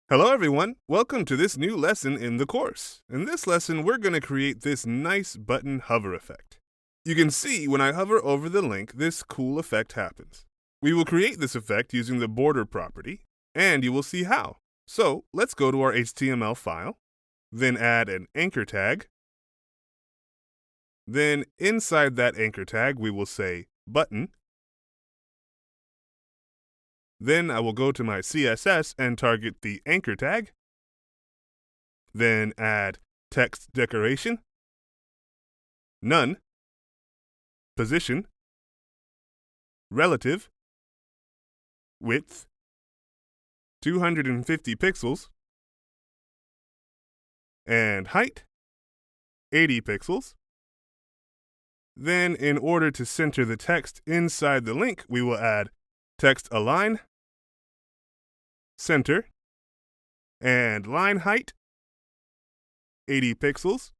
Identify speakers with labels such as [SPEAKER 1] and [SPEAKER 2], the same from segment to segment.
[SPEAKER 1] Hello everyone, welcome to this new lesson in the course. In this lesson, we're going to create this nice button hover effect. You can see when I hover over the link, this cool effect happens. We will create this effect using the border property, and you will see how. So let's go to our HTML file, then add an anchor tag. Then inside that anchor tag, we will say button. Then I will go to my CSS and target the anchor tag. Then add text decoration, none, position, relative, width, 250 pixels, and height, 80 pixels. Then in order to center the text inside the link, we will add text align, center, and line height, 80 pixels.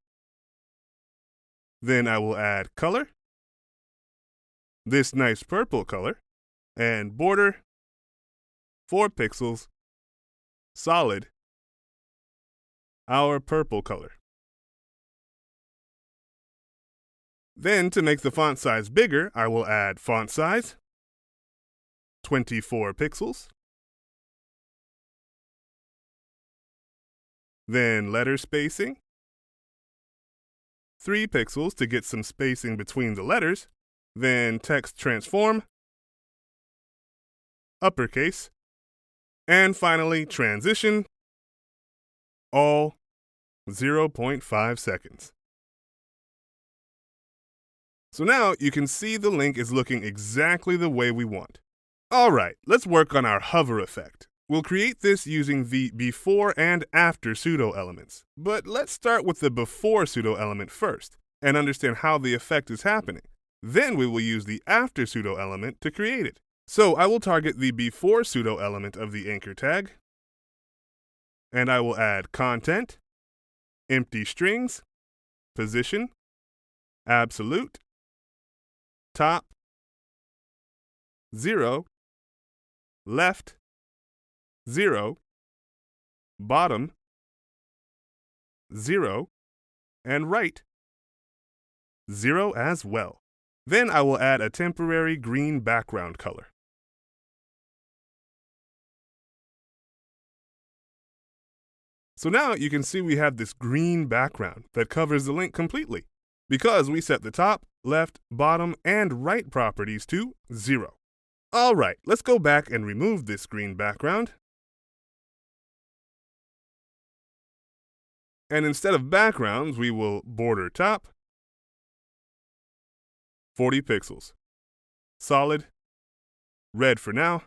[SPEAKER 1] Then I will add color, this nice purple color, and border, 4 pixels, solid, our purple color. Then to make the font size bigger, I will add font size, 24 pixels. Then letter spacing, 3 pixels to get some spacing between the letters. Then text transform, uppercase. And finally transition, all 0.5 seconds. So now you can see the link is looking exactly the way we want. Alright, let's work on our hover effect. We'll create this using the before and after pseudo elements. But let's start with the before pseudo element first and understand how the effect is happening. Then we will use the after pseudo element to create it. So I will target the before pseudo element of the anchor tag, and I will add content, empty strings, position, absolute, top, 0, left, 0, bottom, 0, and right, 0 as well. Then I will add a temporary green background color. So now you can see we have this green background that covers the link completely, because we set the top, left, bottom, and right properties to 0. Alright, let's go back and remove this green background. And instead of backgrounds, we will border top, 40 pixels, solid, red for now.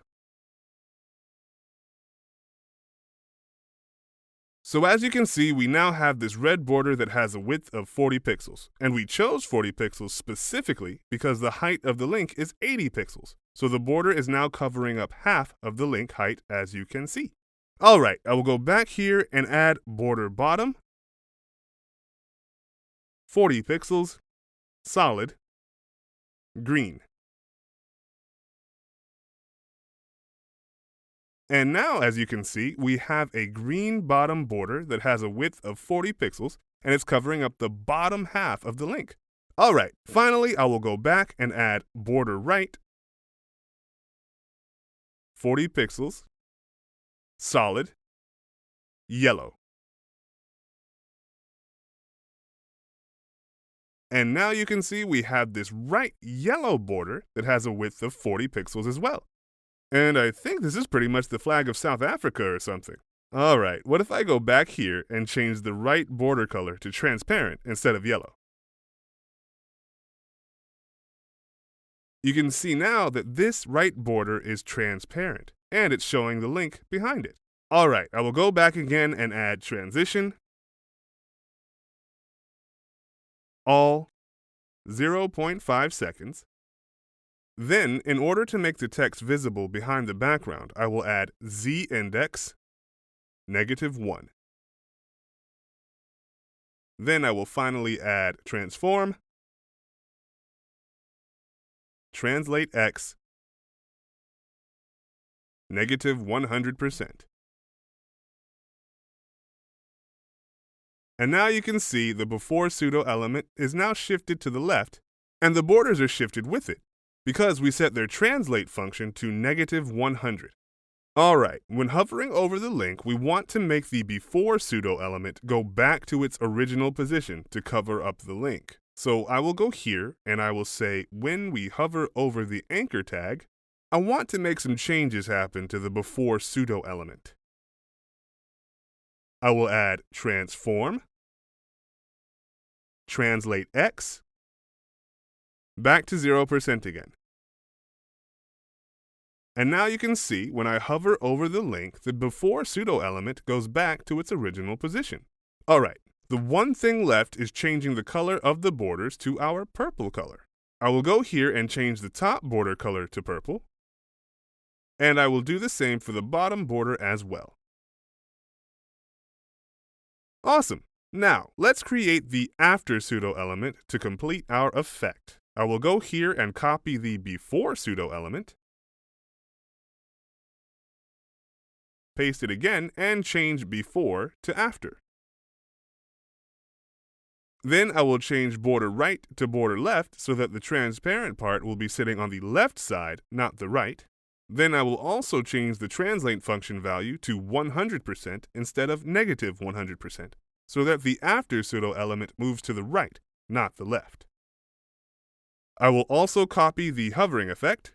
[SPEAKER 1] So as you can see, we now have this red border that has a width of 40 pixels, and we chose 40 pixels specifically because the height of the link is 80 pixels. So the border is now covering up half of the link height, as you can see. Alright, I will go back here and add border bottom, 40 pixels, solid, green. And now, as you can see, we have a green bottom border that has a width of 40 pixels, and it's covering up the bottom half of the link. Alright, finally, I will go back and add border right, 40 pixels, solid, yellow. And now you can see we have this right yellow border that has a width of 40 pixels as well. And I think this is pretty much the flag of South Africa or something. Alright, what if I go back here and change the right border color to transparent instead of yellow? You can see now that this right border is transparent, and it's showing the link behind it. Alright, I will go back again and add transition, all 0.5 seconds. Then, in order to make the text visible behind the background, I will add z-index, -1. Then I will finally add transform, translate x, -100%. And now you can see the before pseudo element is now shifted to the left, and the borders are shifted with it, because we set their translate function to -100. Alright, when hovering over the link, we want to make the before pseudo element go back to its original position to cover up the link. So I will go here and I will say when we hover over the anchor tag, I want to make some changes happen to the before pseudo element. I will add transform, translate x, back to 0% again. And now you can see when I hover over the link, the before pseudo element goes back to its original position. Alright, the one thing left is changing the color of the borders to our purple color. I will go here and change the top border color to purple, and I will do the same for the bottom border as well. Awesome! Now, let's create the after pseudo element to complete our effect. I will go here and copy the before pseudo element, paste it again, and change before to after. Then I will change border right to border left so that the transparent part will be sitting on the left side, not the right. Then I will also change the translate function value to 100% instead of -100%, so that the after pseudo element moves to the right, not the left. I will also copy the hovering effect,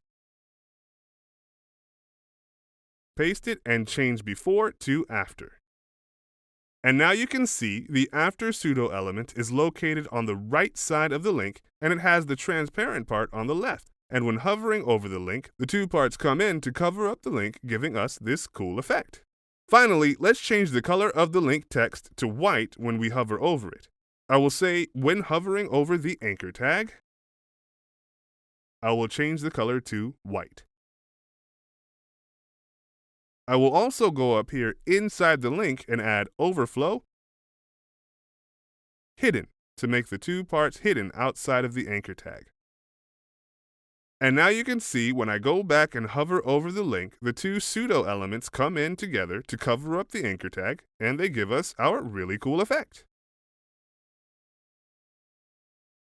[SPEAKER 1] paste it, and change before to after. And now you can see the after pseudo element is located on the right side of the link, and it has the transparent part on the left. And when hovering over the link, the two parts come in to cover up the link, giving us this cool effect. Finally, let's change the color of the link text to white when we hover over it. I will say when hovering over the anchor tag, I will change the color to white. I will also go up here inside the link and add overflow, hidden, to make the two parts hidden outside of the anchor tag. And now you can see when I go back and hover over the link, the two pseudo elements come in together to cover up the anchor tag, and they give us our really cool effect.